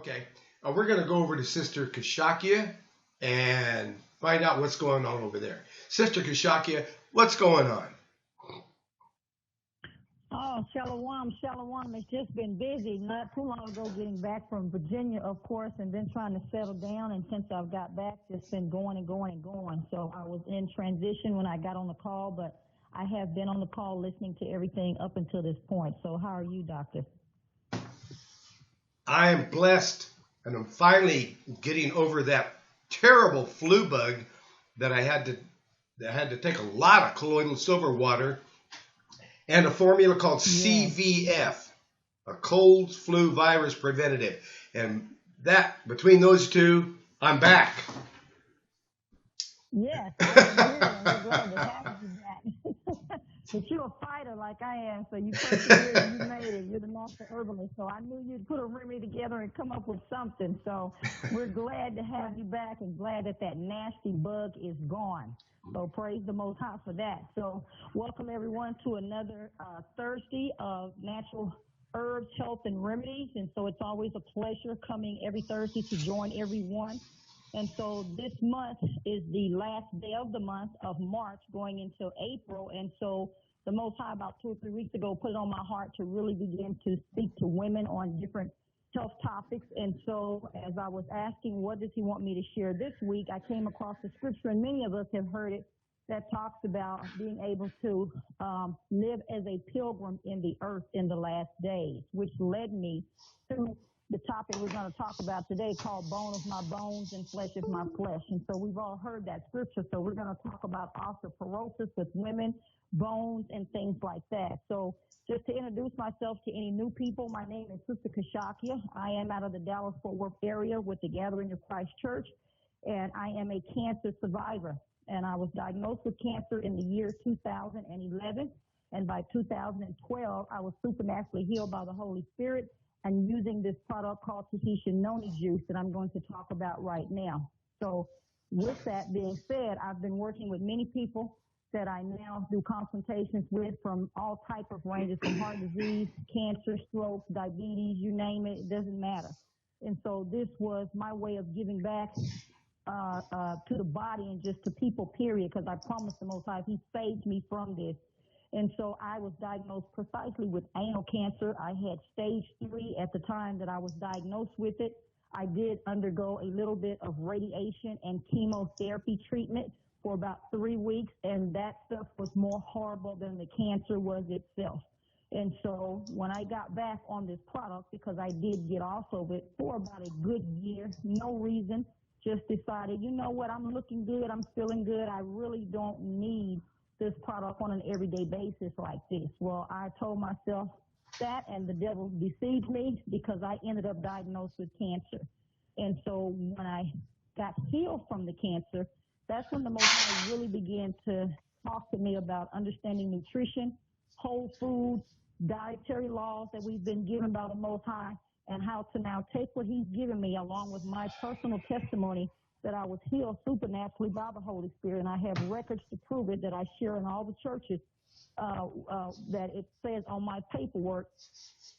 Okay. We're going to go over to Sister Kashakia and find out what's going on over there. Sister Kashakia, what's going on? Oh, Shalom, Shalom. It's just been busy. Not too long ago getting back from Virginia, of course, and then trying to settle down. And since I've got back, just been going and going and going. So I was in transition when I got on the call, but I have been on the call listening to everything up until this point. So how are you, Doctor? I am blessed, and I'm finally getting over that terrible flu bug that I had to take a lot of colloidal silver water and a formula called CVF, a cold flu virus preventative. And that, between those two, I'm back. Yes, I'm good, and we're glad to have you back. But you're a fighter like I am, so you persevered and you made it. You're the master herbalist, so I knew you'd put a remedy together and come up with something. So we're glad to have you back and glad that that nasty bug is gone. So praise the Most High for that. So welcome everyone to another Thursday of natural herbs, health, and remedies. And so it's always a pleasure coming every Thursday to join everyone. And so this month is the last day of the month of March going into April. And so the Most High about 2 or 3 weeks ago put it on my heart to really begin to speak to women on different health topics. And so as I was asking, what does he want me to share this week, I came across the scripture, and many of us have heard it, that talks about being able to live as a pilgrim in the earth in the last days, which led me to the topic we're going to talk about today, called bone of my bones and flesh of my flesh. And so we've all heard that scripture. So we're going to talk about osteoporosis with women, bones, and things like that. So just to introduce myself to any new people, my name is Sister Kashakia. I am out of the Dallas-Fort Worth area with the Gathering of Christ Church, and I am a cancer survivor. And I was diagnosed with cancer in the year 2011. And by 2012, I was supernaturally healed by the Holy Spirit and using this product called Tahitian noni juice that I'm going to talk about right now. So with that being said, I've been working with many people that I now do consultations with from all type of ranges, from heart disease, cancer, stroke, diabetes, you name it, it doesn't matter. And so this was my way of giving back to the body and just to people, period, because I promised the Most High He saved me from this. And so I was diagnosed precisely with anal cancer. I had stage 3 at the time that I was diagnosed with it. I did undergo a little bit of radiation and chemotherapy treatment for about 3 weeks, and that stuff was more horrible than the cancer was itself. And so when I got back on this product, because I did get off of it for about a good year, no reason, just decided, you know what, I'm looking good, I'm feeling good, I really don't need this product on an everyday basis like this. Well, I told myself that, and the devil deceived me because I ended up diagnosed with cancer. And so when I got healed from the cancer, that's when the Most High really began to talk to me about understanding nutrition, whole foods, dietary laws that we've been given by the Most High, and how to now take what He's given me along with my personal testimony that I was healed supernaturally by the Holy Spirit, and I have records to prove it that I share in all the churches, that it says on my paperwork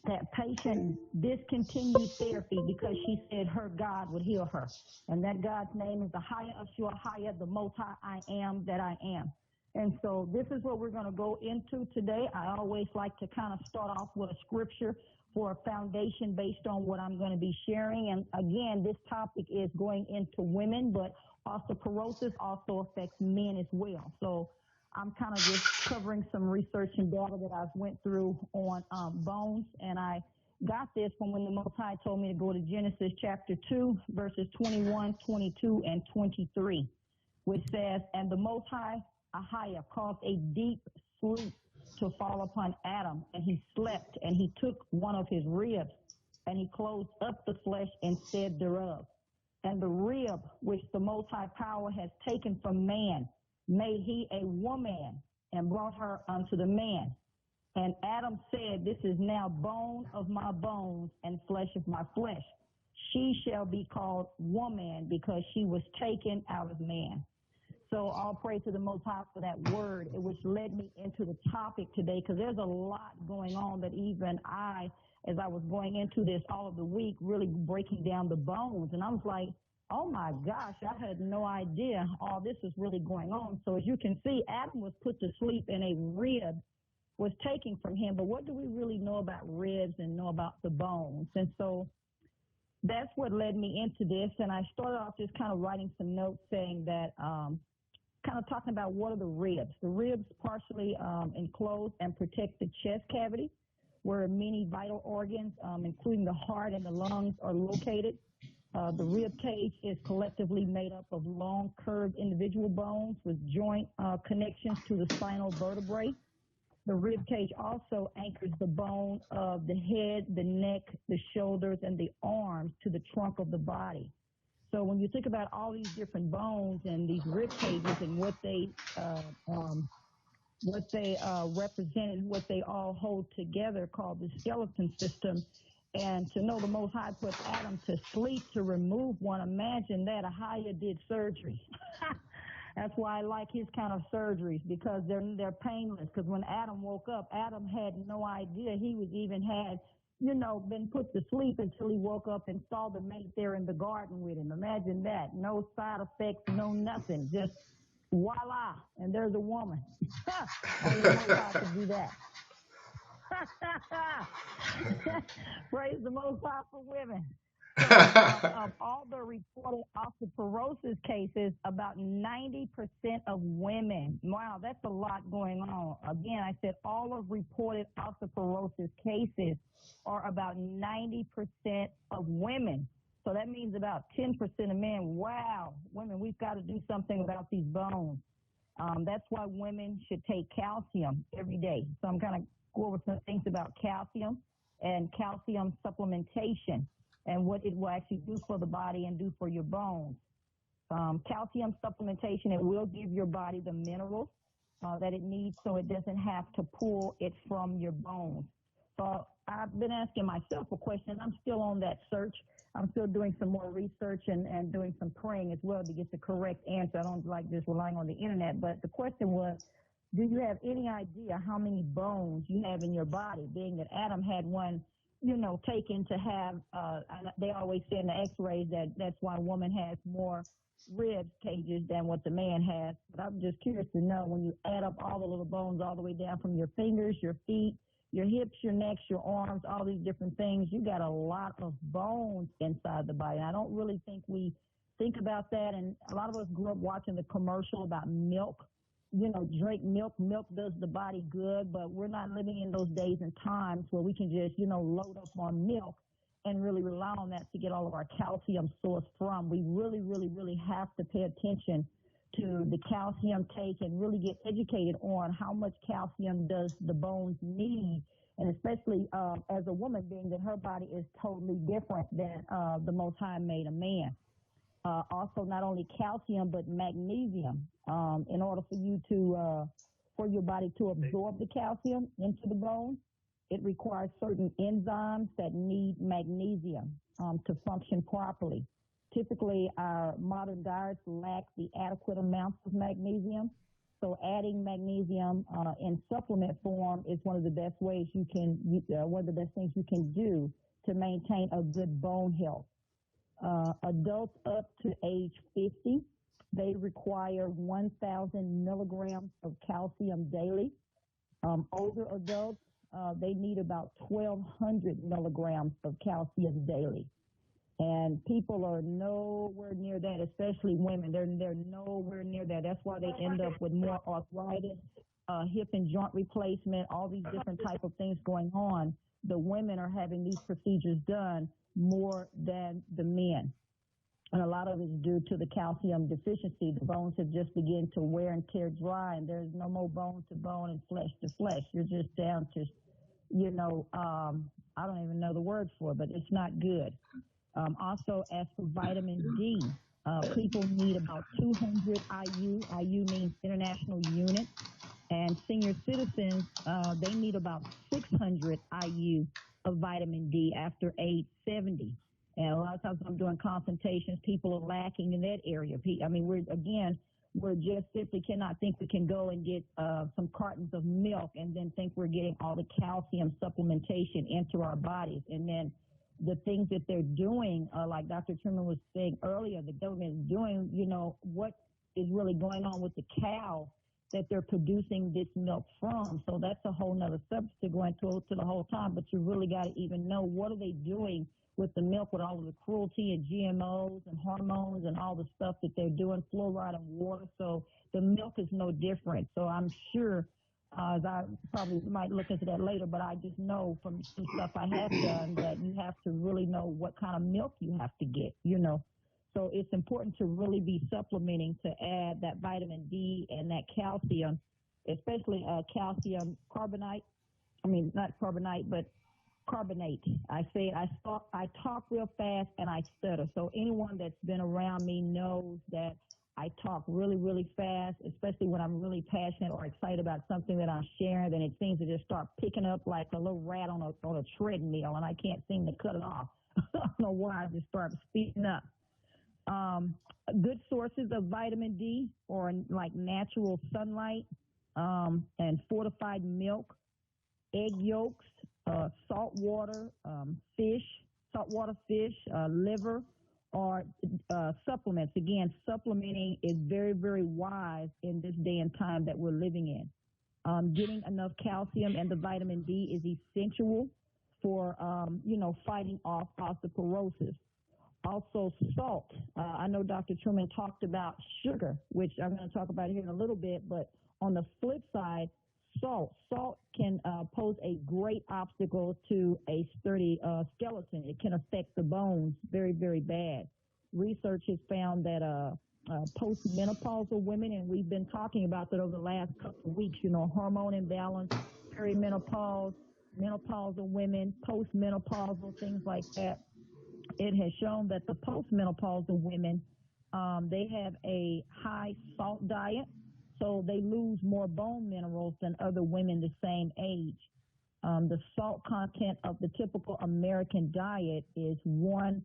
that patient discontinued therapy because she said her God would heal her. And that God's name is the Higher Ashua Higher, the Most High I Am that I am. And so this is what we're going to go into today. I always like to kind of start off with a scripture for a foundation based on what I'm going to be sharing. And again, this topic is going into women, but osteoporosis also affects men as well. So I'm kind of just covering some research and data that I've went through on bones. And I got this from when the Most High told me to go to Genesis chapter 2, verses 21, 22, and 23, which says, and the Most High, Ahia, caused a deep sleep to fall upon Adam, and he slept, and he took one of his ribs, and he closed up the flesh instead thereof. And the rib which the Most High Power has taken from man made he a woman, and brought her unto the man. And Adam said, this is now bone of my bones and flesh of my flesh. She shall be called woman, because she was taken out of man. So I'll pray to the Most High for that word, which led me into the topic today, because there's a lot going on that even I, as I was going into this all of the week, really breaking down the bones. And I was like, oh my gosh, I had no idea all this is really going on. So as you can see, Adam was put to sleep and a rib was taken from him. But what do we really know about ribs and know about the bones? And so that's what led me into this. And I started off just kind of writing some notes saying that, kind of talking about what are the ribs. The ribs partially enclose and protect the chest cavity, where many vital organs, including the heart and the lungs, are located. The rib cage is collectively made up of long, curved individual bones with joint connections to the spinal vertebrae. The rib cage also anchors the bone of the head, the neck, the shoulders, and the arms to the trunk of the body. So when you think about all these different bones and these rib cages and what they represented, what they all hold together, called the skeleton system. And to know the Most High put Adam to sleep to remove one, imagine that. Ahia did surgery. That's why I like his kind of surgeries, because they're painless. Because when Adam woke up, Adam had no idea he was even had, been put to sleep until he woke up and saw the mate there in the garden with him. Imagine that. No side effects, no nothing. Just voila, and there's a woman. Only the Most High could do that. Praise the Most High for women. So, of all the reported osteoporosis cases, about 90% of women. Wow, that's a lot going on. Again, I said all of reported osteoporosis cases are about 90% of women. So that means about 10% of men. Wow, women, we've got to do something about these bones. That's why women should take calcium every day. So I'm going to go over some things about calcium and calcium supplementation and what it will actually do for the body and do for your bones. Calcium supplementation, it will give your body the minerals that it needs so it doesn't have to pull it from your bones. So I've been asking myself a question. I'm still on that search. I'm still doing some more research and doing some praying as well to get the correct answer. I don't like just relying on the internet. But the question was, do you have any idea how many bones you have in your body, being that Adam had one, taken to have, they always say in the x-rays that's why a woman has more rib cages than what the man has. But I'm just curious to know, when you add up all the little bones all the way down from your fingers, your feet, your hips, your necks, your arms, all these different things, you got a lot of bones inside the body. And I don't really think we think about that. And a lot of us grew up watching the commercial about milk. Drink milk. Milk does the body good, but we're not living in those days and times where we can just, load up on milk and really rely on that to get all of our calcium source from. We really, really, really have to pay attention to the calcium take and really get educated on how much calcium does the bones need, and especially as a woman, being that her body is totally different than the Most High made a man. Also, not only calcium, but magnesium. In order for you to, for your body to absorb the calcium into the bone, it requires certain enzymes that need magnesium to function properly. Typically, our modern diets lack the adequate amounts of magnesium. So adding magnesium in supplement form is one of the best ways one of the best things you can do to maintain a good bone health. Adults up to age 50, they require 1,000 milligrams of calcium daily. Older adults, they need about 1,200 milligrams of calcium daily. And people are nowhere near that, especially women. They're nowhere near that. That's why they end up with more arthritis, hip and joint replacement, all these different type of things going on. The women are having these procedures done more than the men. And a lot of it is due to the calcium deficiency. The bones have just begun to wear and tear dry, and there's no more bone to bone and flesh to flesh. You're just down to, I don't even know the word for it, but it's not good. Also, as for vitamin D, people need about 200 IU. IU means international unit. And senior citizens, they need about 600 IU of vitamin D after age 70. And a lot of times when I'm doing consultations, people are lacking in that area. I mean, we just simply cannot think we can go and get some cartons of milk and then think we're getting all the calcium supplementation into our bodies. And then the things that they're doing, like Dr. Truman was saying earlier, the government is doing, what is really going on with the cow that they're producing this milk from. So that's a whole nother subject to go into to the whole time, but you really got to even know what are they doing with the milk, with all of the cruelty and GMOs and hormones and all the stuff that they're doing, fluoride and water. So the milk is no different. So I'm sure, as I probably might look into that later, but I just know from some stuff I have done that you have to really know what kind of milk you have to get, So it's important to really be supplementing to add that vitamin D and that calcium, especially calcium carbonate. I mean, not carbonate, but carbonate. I talk real fast and I stutter. So anyone that's been around me knows that I talk really, really fast, especially when I'm really passionate or excited about something that I'm sharing. Then it seems to just start picking up like a little rat on a treadmill, and I can't seem to cut it off. I don't know why. I just start speeding up. Good sources of vitamin D or like natural sunlight and fortified milk, egg yolks, saltwater fish, liver, or supplements. Again, supplementing is very, very wise in this day and time that we're living in. Getting enough calcium and the vitamin D is essential for, fighting off osteoporosis. Also, salt. I know Dr. Truman talked about sugar, which I'm going to talk about here in a little bit, but on the flip side, salt. Salt can pose a great obstacle to a sturdy skeleton. It can affect the bones very, very bad. Research has found that postmenopausal women, and we've been talking about that over the last couple of weeks, hormone imbalance, perimenopause, menopausal women, postmenopausal, things like that. It has shown that the postmenopausal women, they have a high salt diet, so they lose more bone minerals than other women the same age. The salt content of the typical American diet is one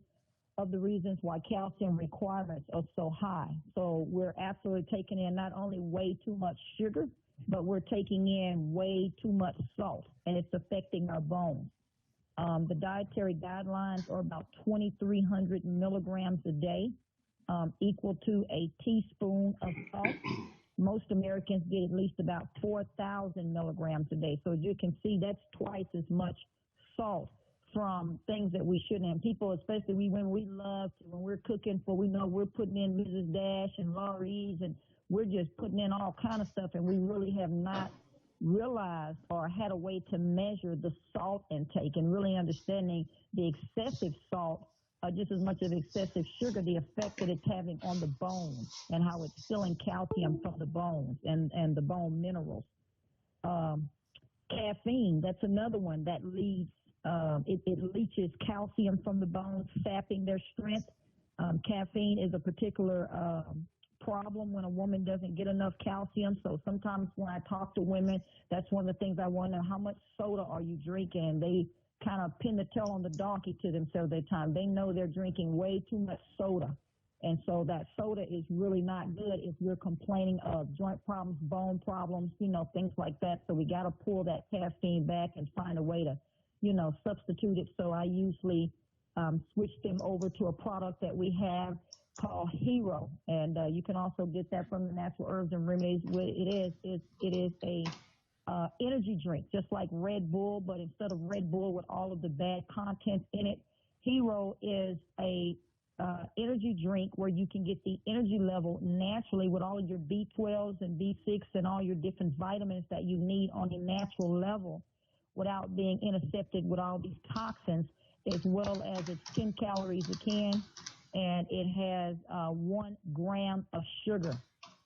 of the reasons why calcium requirements are so high. So we're absolutely taking in not only way too much sugar, but we're taking in way too much salt, and it's affecting our bones. The dietary guidelines are about 2,300 milligrams a day, equal to a teaspoon of salt. Most Americans get at least about 4,000 milligrams a day. So as you can see, that's twice as much salt from things that we shouldn't. And people, especially when we love to, when we're cooking for, we know we're putting in Mrs. Dash and Laurie's, and we're just putting in all kind of stuff, and we really have not realized or had a way to measure the salt intake and really understanding the excessive salt, just as much as excessive sugar, the effect that it's having on the bones and how it's stealing calcium from the bones and the bone minerals. Caffeine, that's another one that leads, it leaches calcium from the bones, sapping their strength. Caffeine is a particular problem when a woman doesn't get enough calcium. So sometimes when I talk to women, that's one of the things I want to know: how much soda are you drinking? They kind of pin the tail on the donkey to themselves at times. They know they're drinking way too much soda. And so that soda is really not good if you're complaining of joint problems, bone problems, things like that. So we got to pull that caffeine back and find a way to, substitute it. So I usually switch them over to a product that we have called Hero, and you can also get that from the Natural Herbs and Remedies. It is a energy drink, just like Red Bull, but instead of Red Bull with all of the bad content in it, Hero is a energy drink where you can get the energy level naturally with all of your B12s and B6 and all your different vitamins that you need on a natural level without being intercepted with all these toxins, as well as it's 10 calories a can. And it has 1 gram of sugar.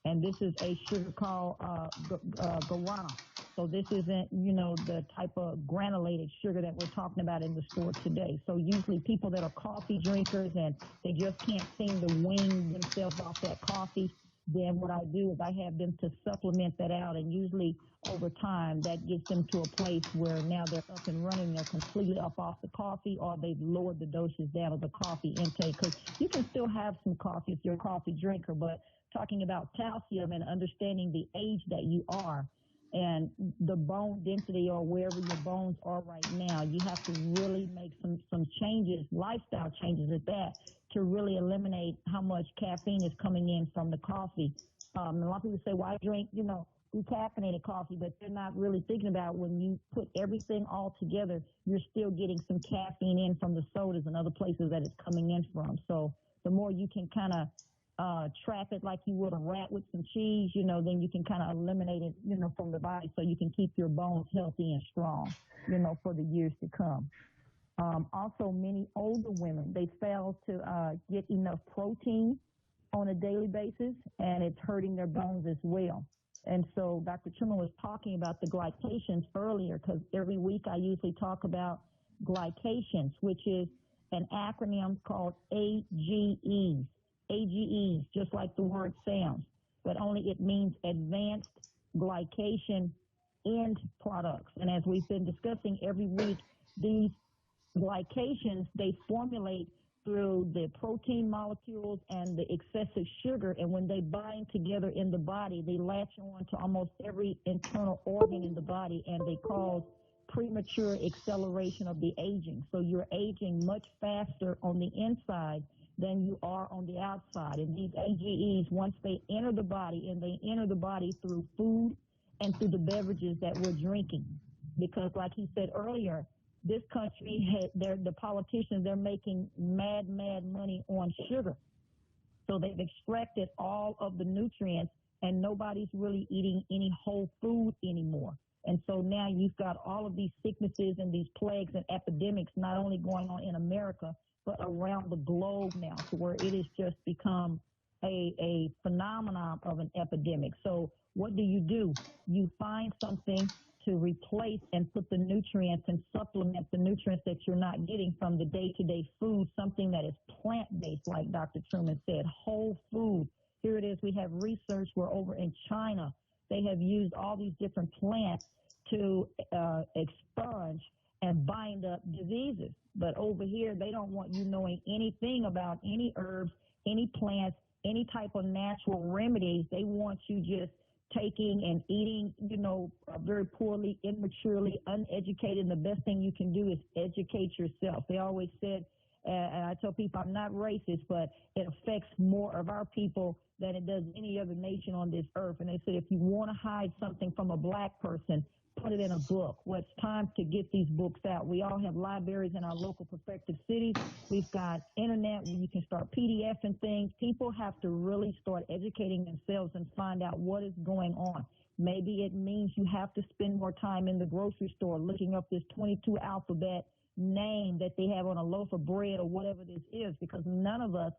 And this is a sugar called guarana. So this isn't, the type of granulated sugar that we're talking about in the store today. So usually people that are coffee drinkers and they just can't seem to wean themselves off that coffee, then what I do is I have them to supplement that out, and usually over time that gets them to a place where now they're up and running, they're completely up off the coffee, or they've lowered the doses down of the coffee intake, because you can still have some coffee if you're a coffee drinker, but talking about calcium and understanding the age that you are and the bone density or wherever your bones are right now. You have to really make some changes, lifestyle changes at that, to really eliminate how much caffeine is coming in from the coffee. A lot of people say, well, I drink, decaffeinated coffee, but they're not really thinking about when you put everything all together, you're still getting some caffeine in from the sodas and other places that it's coming in from. So the more you can kind of trap it like you would a rat with some cheese, then you can kind of eliminate it, from the body so you can keep your bones healthy and strong, for the years to come. Also, many older women, they fail to get enough protein on a daily basis, and it's hurting their bones as well. And so Dr. Truman was talking about the glycations earlier, because every week I usually talk about glycations, which is an acronym called AGEs. AGEs, just like the word sounds, but only it means advanced glycation end products. And as we've been discussing every week, these glycations, they formulate through the protein molecules and the excessive sugar, and when they bind together in the body, they latch on to almost every internal organ in the body, and they cause premature acceleration of the aging. So you're aging much faster on the inside than you are on the outside. And these AGEs, once they enter the body, and they enter the body through food and through the beverages that we're drinking, because like he said earlier, this country, the politicians, they're making mad money on sugar. So they've extracted all of the nutrients, and nobody's really eating any whole food anymore. And so now you've got all of these sicknesses and these plagues and epidemics not only going on in America, but around the globe now, to where it has just become a phenomenon of an epidemic. So what do? You find something to replace and put the nutrients and supplement the nutrients that you're not getting from the day-to-day food, something that is plant-based, like Dr. Truman said, whole food. Here it is. We have research where over in China, they have used all these different plants to expunge and bind up diseases. But over here, they don't want you knowing anything about any herbs, any plants, any type of natural remedies. They want you just taking and eating, very poorly, immaturely, uneducated. And the best thing you can do is educate yourself. They always said, and I tell people I'm not racist, but it affects more of our people than it does any other nation on this earth. And they said, if you want to hide something from a black person, put it in a book. Well, it's time to get these books out. We all have libraries in our local prospective cities. We've got internet where you can start PDFing things. People have to really start educating themselves and find out what is going on. Maybe it means you have to spend more time in the grocery store looking up this 22 alphabet name that they have on a loaf of bread or whatever this is, because none of us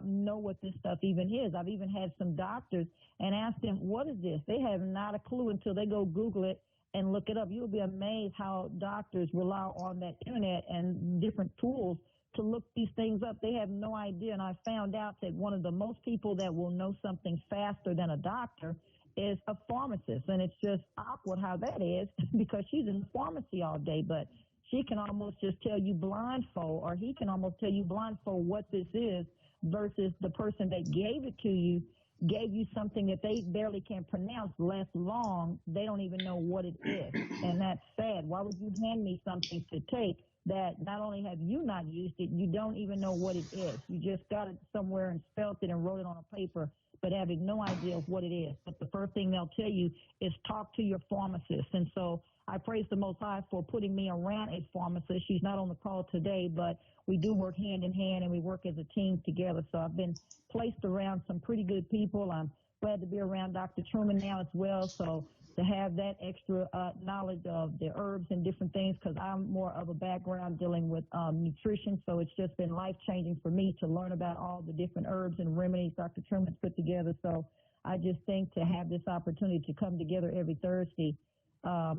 know what this stuff even is. I've even had some doctors and asked them, what is this? They have not a clue until they go Google it and look it up. You'll be amazed how doctors rely on that internet and different tools to look these things up. They have no idea. And I found out that one of the most people that will know something faster than a doctor is a pharmacist. And it's just awkward how that is, because she's in the pharmacy all day, but she can almost just tell you blindfold, or he can almost tell you blindfold what this is, versus the person that gave it to you gave you something that they barely can pronounce, less long, they don't even know what it is. And that's sad. Why would you hand me something to take that not only have you not used it, you don't even know what it is? You just got it somewhere and spelt it and wrote it on a paper, but having no idea of what it is. But the first thing they'll tell you is talk to your pharmacist. And so I praise the Most High for putting me around a pharmacist. She's not on the call today, but we do work hand in hand, and we work as a team together. So I've been placed around some pretty good people. I'm glad to be around Dr. Truman now as well. So to have that extra knowledge of the herbs and different things, because I'm more of a background dealing with nutrition. So it's just been life-changing for me to learn about all the different herbs and remedies Dr. Truman's put together. So I just think to have this opportunity to come together every Thursday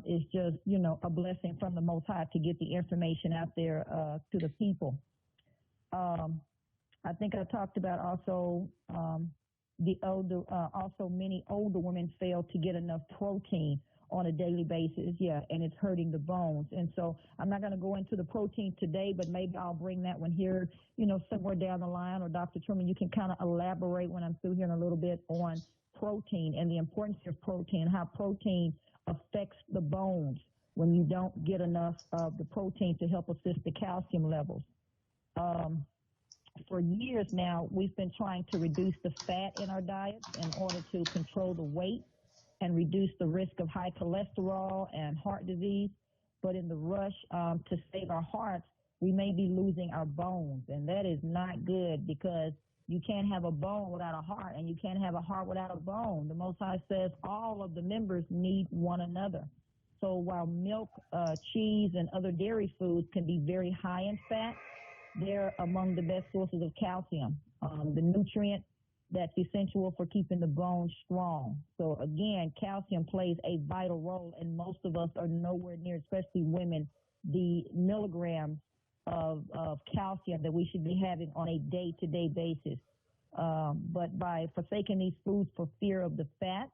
is just, a blessing from the Most High to get the information out there to the people. I think I talked about also also many older women fail to get enough protein on a daily basis. Yeah, and it's hurting the bones. And so I'm not going to go into the protein today, but maybe I'll bring that one here, somewhere down the line. Or Dr. Truman, you can kind of elaborate when I'm through here in a little bit on protein and the importance of protein, how protein affects the bones when you don't get enough of the protein to help assist the calcium levels. For years now, we've been trying to reduce the fat in our diets in order to control the weight and reduce the risk of high cholesterol and heart disease. But in the rush to save our hearts, we may be losing our bones, and that is not good, because you can't have a bone without a heart, and you can't have a heart without a bone. The Most High says all of the members need one another. So while milk, cheese, and other dairy foods can be very high in fat, they're among the best sources of calcium, the nutrient that's essential for keeping the bones strong. So again, calcium plays a vital role, and most of us are nowhere near, especially women, the milligrams of calcium that we should be having on a day-to-day basis. But by forsaking these foods for fear of the fat,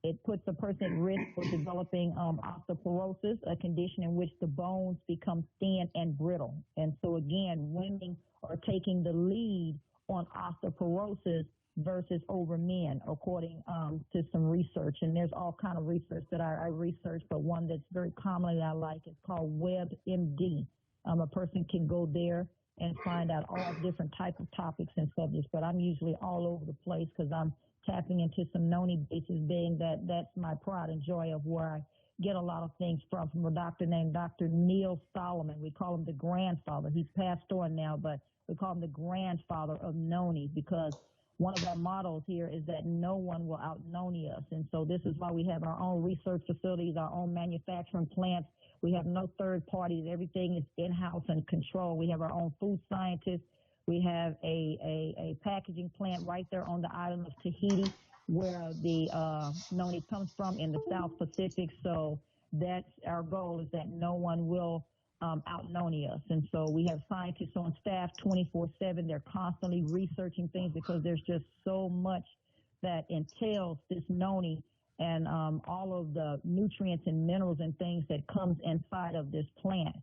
it puts a person at risk for developing osteoporosis, a condition in which the bones become thin and brittle. And so again, women are taking the lead on osteoporosis versus over men, according to some research. And there's all kind of research that I researched, but one that's very commonly I like is called WebMD. A person can go there and find out all different types of topics and subjects, but I'm usually all over the place because I'm tapping into some noni bases, being that that's my pride and joy of where I get a lot of things from a doctor named Dr. Neil Solomon. We call him the grandfather. He's passed on now, but we call him the grandfather of noni, because one of our mottos here is that no one will out-noni us. And so this is why we have our own research facilities, our own manufacturing plants. We have no third parties. Everything is in-house and controlled. We have our own food scientists. We have a packaging plant right there on the island of Tahiti, where the noni comes from, in the South Pacific. So that's our goal, is that no one will out-noni us. And so we have scientists on staff 24/7. They're constantly researching things, because there's just so much that entails this noni and all of the nutrients and minerals and things that comes inside of this plant.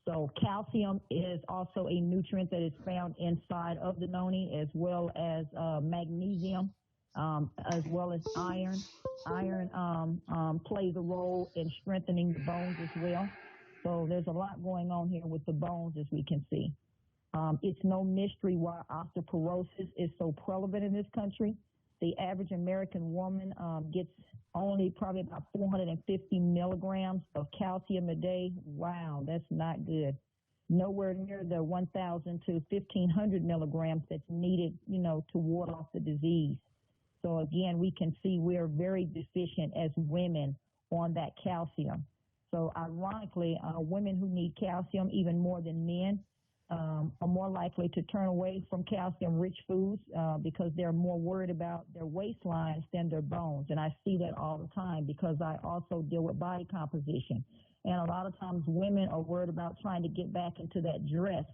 So calcium is also a nutrient that is found inside of the noni, as well as magnesium, as well as iron. Iron plays a role in strengthening the bones as well. So there's a lot going on here with the bones, as we can see. It's no mystery why osteoporosis is so prevalent in this country. The average American woman gets only probably about 450 milligrams of calcium a day. Wow, that's not good. Nowhere near the 1,000 to 1,500 milligrams that's needed, to ward off the disease. So again, we can see we're very deficient as women on that calcium. So ironically, women who need calcium even more than men are more likely to turn away from calcium-rich foods because they're more worried about their waistlines than their bones. And I see that all the time, because I also deal with body composition. And a lot of times women are worried about trying to get back into that dress.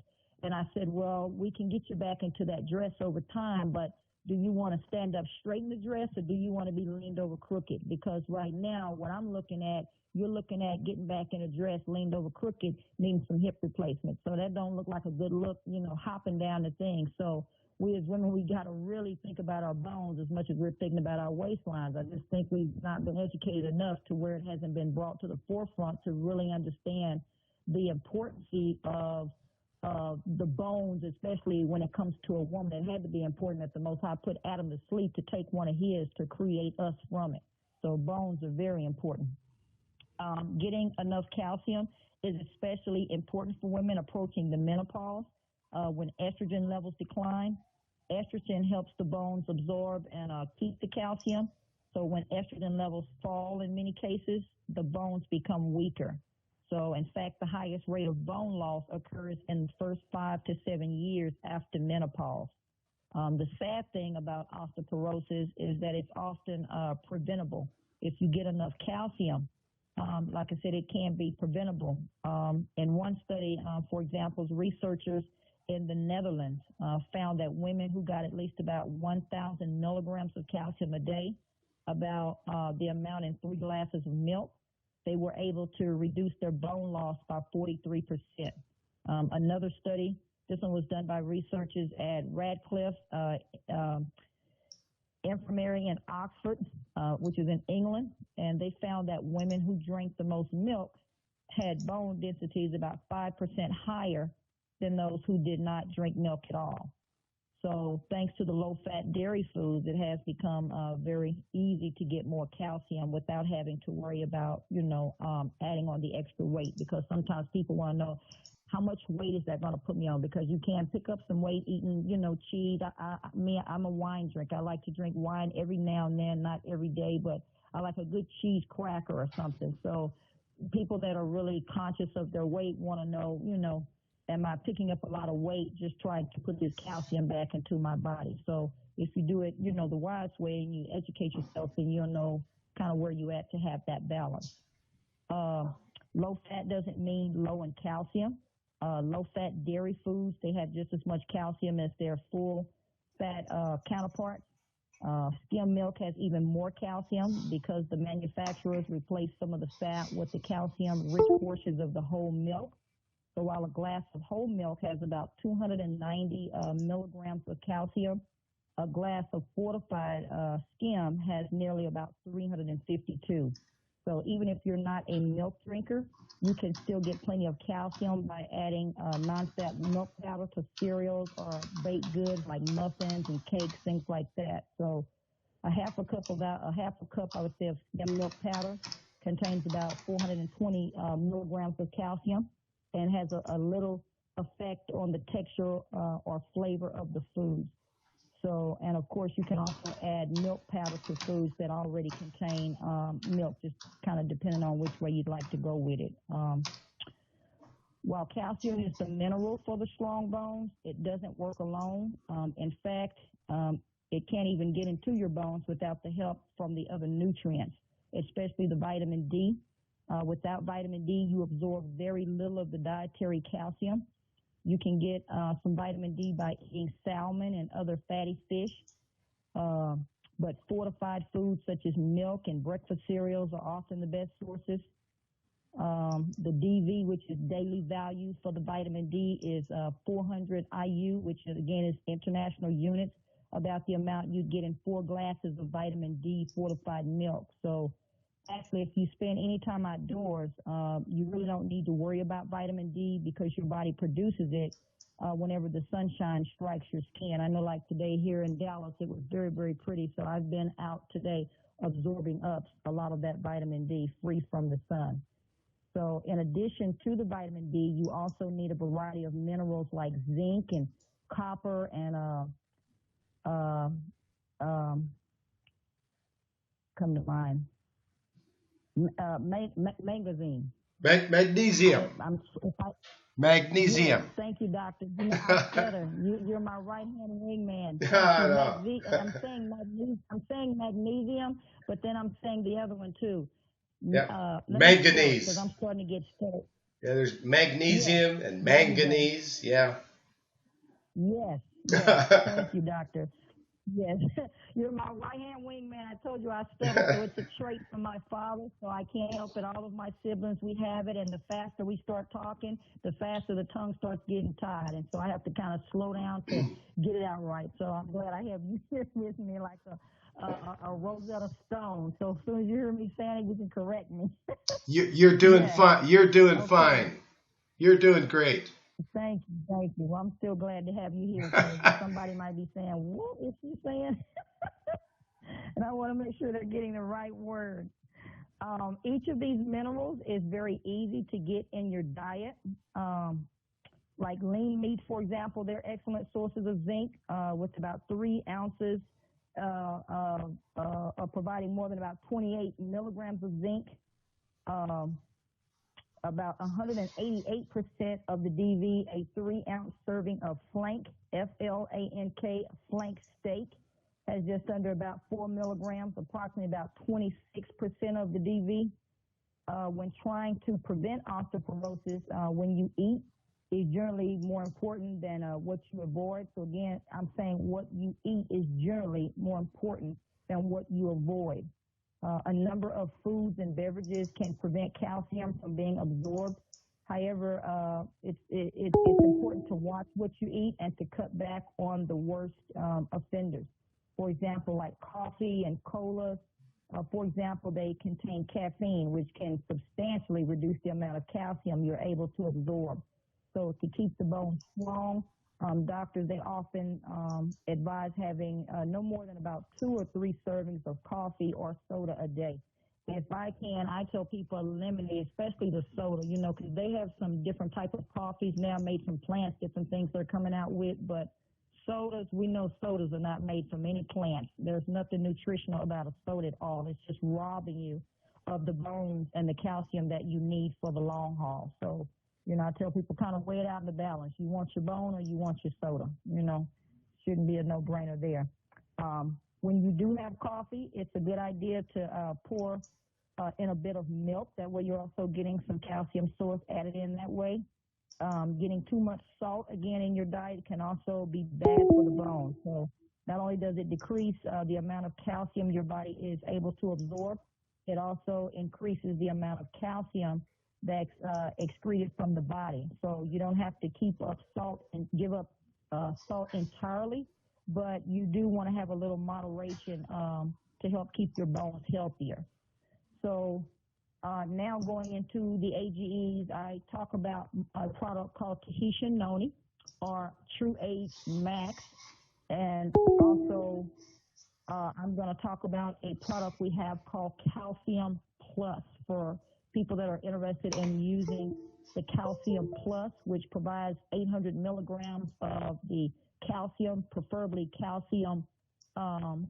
And I said, well, we can get you back into that dress over time, but do you want to stand up straight in the dress, or do you want to be leaned over crooked? Because right now, what I'm looking at, you're looking at getting back in a dress leaned over crooked, needing some hip replacement. So that don't look like a good look, hopping down the thing. So we as women, we got to really think about our bones as much as we're thinking about our waistlines. I just think we've not been educated enough to where it hasn't been brought to the forefront to really understand the importance of the bones, especially when it comes to a woman. It had to be important that the Most High put Adam to sleep to take one of his to create us from it. So bones are very important. Getting enough calcium is especially important for women approaching the menopause when estrogen levels decline. Estrogen helps the bones absorb and keep the calcium. So when estrogen levels fall in many cases, the bones become weaker. So in fact, the highest rate of bone loss occurs in the first 5 to 7 years after menopause. The sad thing about osteoporosis is that it's often preventable. If you get enough calcium, like I said, it can be preventable. In one study, for example, researchers in the Netherlands found that women who got at least about 1,000 milligrams of calcium a day, about the amount in 3 glasses of milk, they were able to reduce their bone loss by 43%. Another study, this one was done by researchers at Radcliffe Infirmary in Oxford, which is in England, and they found that women who drank the most milk had bone densities about 5% higher than those who did not drink milk at all. So thanks to the low-fat dairy foods, it has become very easy to get more calcium without having to worry about, adding on the extra weight, because sometimes people want to know, how much weight is that going to put me on? Because you can pick up some weight eating, cheese. I'm a wine drinker. I like to drink wine every now and then, not every day, but I like a good cheese cracker or something. So people that are really conscious of their weight want to know, am I picking up a lot of weight just trying to put this calcium back into my body? So if you do it, the wise way, and you educate yourself, then you'll know kind of where you're at to have that balance. Low fat doesn't mean low in calcium. Low-fat dairy foods, they have just as much calcium as their full-fat counterparts. Skim milk has even more calcium because the manufacturers replace some of the fat with the calcium-rich portions of the whole milk. So while a glass of whole milk has about 290 milligrams of calcium, a glass of fortified skim has nearly about 352. So even if you're not a milk drinker, you can still get plenty of calcium by adding non-fat milk powder to cereals or baked goods like muffins and cakes, things like that. So a half a cup, I would say, of skim milk powder contains about 420 milligrams of calcium and has a little effect on the texture or flavor of the food. So, and of course, you can also add milk powder to foods that already contain milk, just kind of depending on which way you'd like to go with it. While calcium is the mineral for the strong bones, it doesn't work alone. In fact, it can't even get into your bones without the help from the other nutrients, especially the vitamin D. Without vitamin D, you absorb very little of the dietary calcium. You can get some vitamin D by eating salmon and other fatty fish. But fortified foods such as milk and breakfast cereals are often the best sources. The DV, which is daily value for the vitamin D, is 400 IU, which again is international units, about the amount you'd get in 4 glasses of vitamin D fortified milk. So actually, if you spend any time outdoors, you really don't need to worry about vitamin D because your body produces it whenever the sunshine strikes your skin. I know like today here in Dallas, it was very, very pretty. So I've been out today absorbing up a lot of that vitamin D free from the sun. So in addition to the vitamin D, you also need a variety of minerals like zinc and copper and come to mind. Magnesium. Magnesium. Magnesium. Yes, thank you, doctor. I stutter. You're my right-hand wingman. I'm saying magnesium, but then I'm saying the other one too. Yeah. Manganese. Because I'm starting to get stuttered. Yeah, there's magnesium and manganese. Yeah. Yes. Thank you, doctor. Yes, you're my right-hand wingman. I told you I stutter, so it's a trait from my father, so I can't help it. All of my siblings, we have it, and the faster we start talking, the faster the tongue starts getting tired, and so I have to kind of slow down to get it out right. So I'm glad I have you here with me like a Rosetta Stone. So as soon as you hear me saying it, you can correct me. You're doing fine. You're doing fine. You're doing great. Thank you. Well, I'm still glad to have you here. Because somebody might be saying, what is she saying? And I want to make sure they're getting the right word. Each of these minerals is very easy to get in your diet. Like lean meat, for example, they're excellent sources of zinc with about 3 ounces of providing more than about 28 milligrams of zinc. About 188% of the DV, a 3-ounce serving of flank, F-L-A-N-K, flank steak, has just under about 4 milligrams, approximately about 26% of the DV. When trying to prevent osteoporosis, when you eat is generally more important than what you avoid. So again, I'm saying what you eat is generally more important than what you avoid. A number of foods and beverages can prevent calcium from being absorbed. However, it's important to watch what you eat and to cut back on the worst offenders. For example, like coffee and cola. For example, they contain caffeine, which can substantially reduce the amount of calcium you're able to absorb. So to keep the bones strong, doctors, they often advise having no more than about 2 or 3 servings of coffee or soda a day. If I can, I tell people eliminate, especially the soda, you know, because they have some different type of coffees now made from plants, different things they're coming out with. But sodas, we know sodas are not made from any plants. There's nothing nutritional about a soda at all. It's just robbing you of the bones and the calcium that you need for the long haul. So, you know, I tell people kind of weigh it out in the balance. You want your bone or you want your soda, you know, shouldn't be a no-brainer there. When you do have coffee, it's a good idea to pour in a bit of milk. That way you're also getting some calcium source added in that way. Getting too much salt, again, in your diet can also be bad for the bone. So not only does it decrease the amount of calcium your body is able to absorb, it also increases the amount of calcium that's excreted from the body. So you don't have to keep up salt and give up salt entirely, but you do want to have a little moderation to help keep your bones healthier. So now going into the AGEs, I talk about a product called Tahitian Noni or True Age Max. And also I'm going to talk about a product we have called Calcium Plus for people that are interested in using the Calcium Plus, which provides 800 milligrams of the calcium, preferably calcium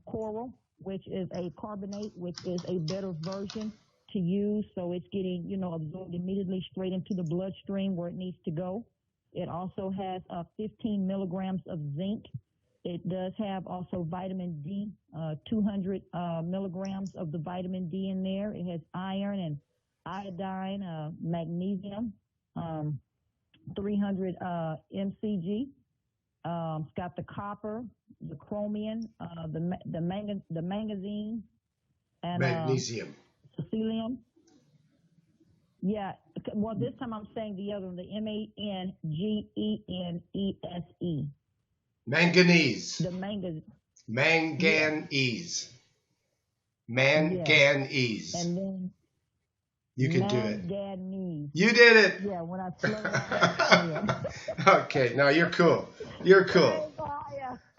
coral, which is a carbonate, which is a better version to use. So it's getting, you know, absorbed immediately straight into the bloodstream where it needs to go. It also has 15 milligrams of zinc. It does have also vitamin D, 200 milligrams of the vitamin D in there. It has iron and iodine, magnesium, 300 mcg. It's got the copper, the chromium, the manganese, and magnesium. Psyllium. Yeah. Well, this time I'm saying the other one, the manganese. Manganese. The manganese. Manganese. Manganese. Yes. And then you can do it. Manganese. You did it. Yeah, when I slow down. Okay, now you're cool. You're cool.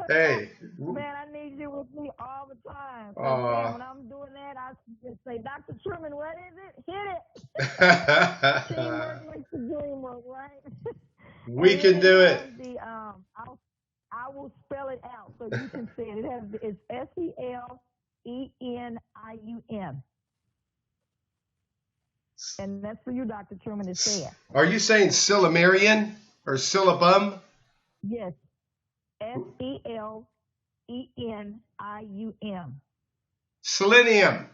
Hey. Man, I need you with me all the time. Man, when I'm doing that, I just say, Dr. Truman, what is it? Hit it. Teamwork makes the dream work, right? We can do it. I will spell it out so you can see it. It's SELENIUM. And that's for you, Dr. Truman, to say it. Are you saying Silamarian or Syllabum? Yes. SELENIUM. Selenium.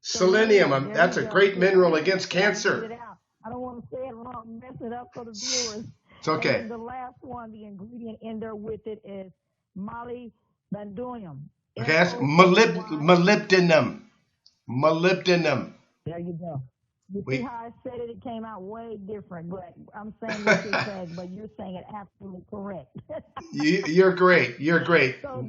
Selenium. That's a great mineral against cancer. I don't want to say it wrong, mess it up for the viewers. It's okay. And the last one, the ingredient in there with it is molybdenum. Okay, that's molybdenum. Molybdenum. There you go. You see how I said it? It came out way different, but I'm saying what you're saying, but you're saying it absolutely correct. You're great. You're great. So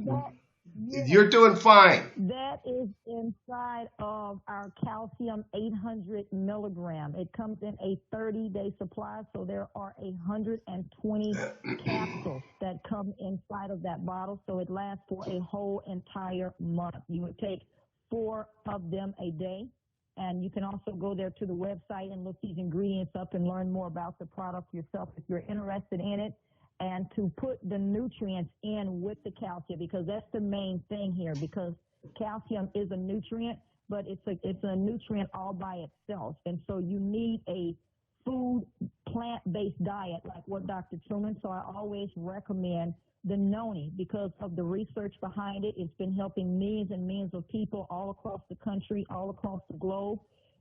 you're doing fine. That is inside of our calcium 800 milligram. It comes in a 30-day supply, so there are 120 capsules that come inside of that bottle, so it lasts for a whole entire month. You would take 4 of them a day. And you can also go there to the website and look these ingredients up and learn more about the product yourself if you're interested in it, and to put the nutrients in with the calcium, because that's the main thing here, because calcium is a nutrient, but it's a nutrient all by itself. And so you need a food plant-based diet like what Dr. Truman. So I always recommend the Noni because of the research behind it. It's been helping millions and millions of people all across the country, all across the globe.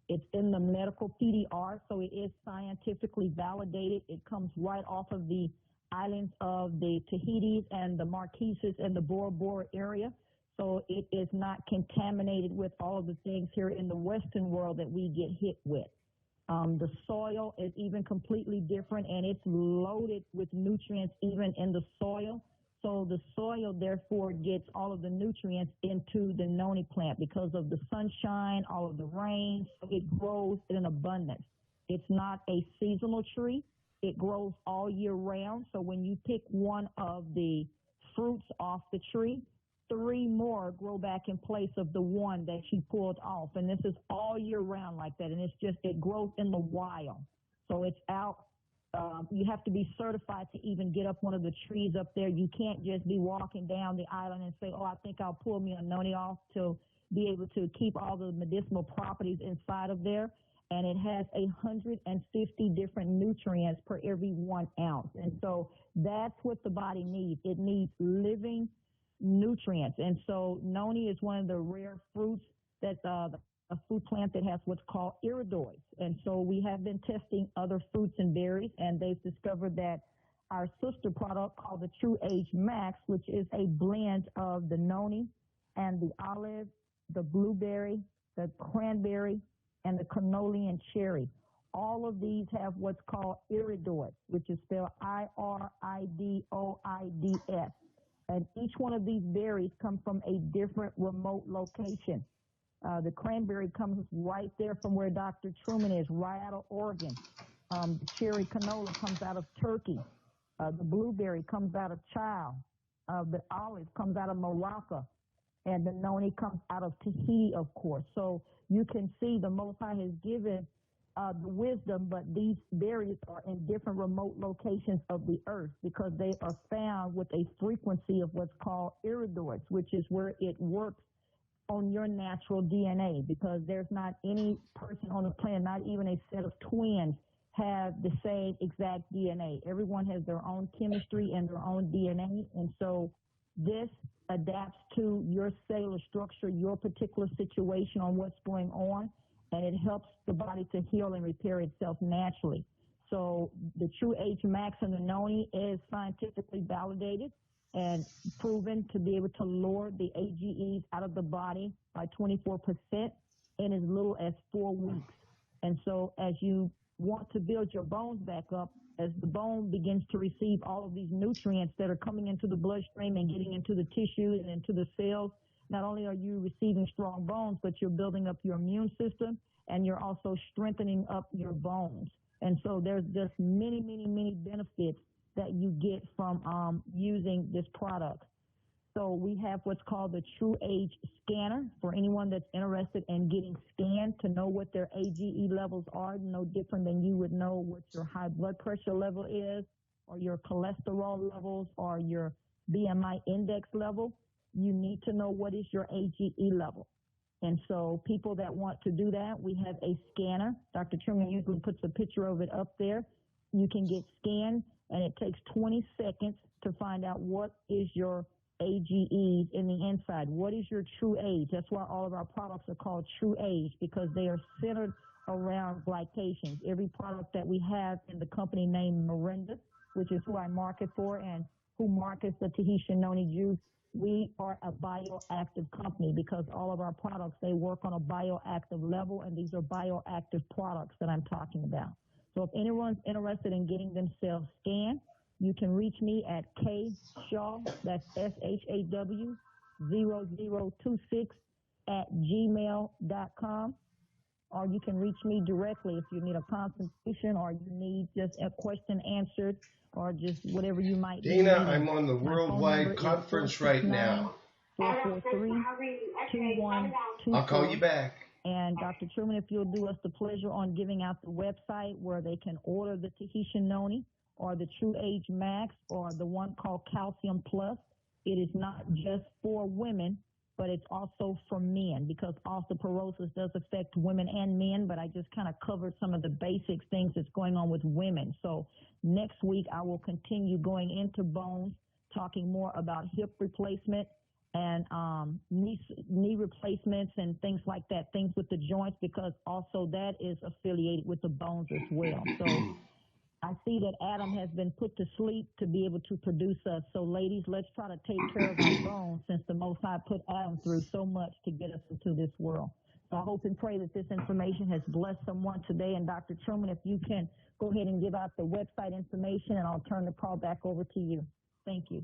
It's in the medical PDR, so it is scientifically validated. It comes right off of the islands of the Tahiti and the Marquesas and the Bora Bora area. So it is not contaminated with all of the things here in the Western world that we get hit with. The soil is even completely different, and it's loaded with nutrients even in the soil. So the soil, therefore, gets all of the nutrients into the noni plant because of the sunshine, all of the rain. So it grows in an abundance. It's not a seasonal tree. It grows all year round. So when you pick one of the fruits off the tree, 3 more grow back in place of the one that you pulled off. And this is all year round like that. And it grows in the wild. So it's out. You have to be certified to even get up one of the trees up there. You can't just be walking down the island and say, oh, I think I'll pull me a noni off to be able to keep all the medicinal properties inside of there. And it has 150 different nutrients per every 1 ounce. And so that's what the body needs. It needs living nutrients. And so noni is one of the rare fruits that's a fruit plant that has what's called iridoids. And so we have been testing other fruits and berries, and they've discovered that our sister product called the True Age Max, which is a blend of the noni and the olive, the blueberry, the cranberry, and the cannoli and cherry. All of these have what's called iridoids, which is spelled IRIDOIDS. And each one of these berries come from a different remote location. The cranberry comes right there from where Dr. Truman is, right out of Oregon. The cherry canola comes out of Turkey. The blueberry comes out of Chile. The olive comes out of Morocco. And the noni comes out of Tahiti, of course. So you can see the Most High has given the wisdom, but these berries are in different remote locations of the earth because they are found with a frequency of what's called iridoids, which is where it works on your natural DNA, because there's not any person on the planet, not even a set of twins, have the same exact DNA. Everyone has their own chemistry and their own DNA, and so this adapts to your cellular structure, your particular situation on what's going on, and it helps the body to heal and repair itself naturally. So the True Age Max and the noni is scientifically validated and proven to be able to lower the AGEs out of the body by 24% in as little as 4 weeks. And so as you want to build your bones back up, as the bone begins to receive all of these nutrients that are coming into the bloodstream and getting into the tissues and into the cells, not only are you receiving strong bones, but you're building up your immune system and you're also strengthening up your bones. And so there's just many, many, many benefits that you get from using this product. So we have what's called the True Age Scanner for anyone that's interested in getting scanned to know what their AGE levels are, no different than you would know what your high blood pressure level is or your cholesterol levels or your BMI index level. You need to know what is your AGE level. And so people that want to do that, we have a scanner. Dr. Truman usually puts a picture of it up there. You can get scanned, and it takes 20 seconds to find out what is your AGEs in the inside. What is your true age? That's why all of our products are called True Age, because they are centered around glycations. Every product that we have in the company named Miranda, which is who I market for and who markets the Tahitian noni juice, we are a bioactive company because all of our products, they work on a bioactive level, and these are bioactive products that I'm talking about. So if anyone's interested in getting themselves scanned, you can reach me at kshaw, that's SHAW, 0026 at gmail.com. Or you can reach me directly if you need a consultation or you need just a question answered or just whatever you might need. Dina, I'm on the worldwide conference right now. 443-2124. I'll call you back. And Dr. Truman, if you'll do us the pleasure on giving out the website where they can order the Tahitian noni or the True Age Max or the one called Calcium Plus. It is not just for women, but it's also for men because osteoporosis does affect women and men, but I just kind of covered some of the basic things that's going on with women. So next week I will continue going into bones, talking more about hip replacement and knee replacements and things like that, things with the joints, because also that is affiliated with the bones as well. So I see that Adam has been put to sleep to be able to produce us. So, ladies, let's try to take care of our bones since the Most High put Adam through so much to get us into this world. So I hope and pray that this information has blessed someone today. And Dr. Truman, if you can go ahead and give out the website information, and I'll turn the call back over to you. Thank you.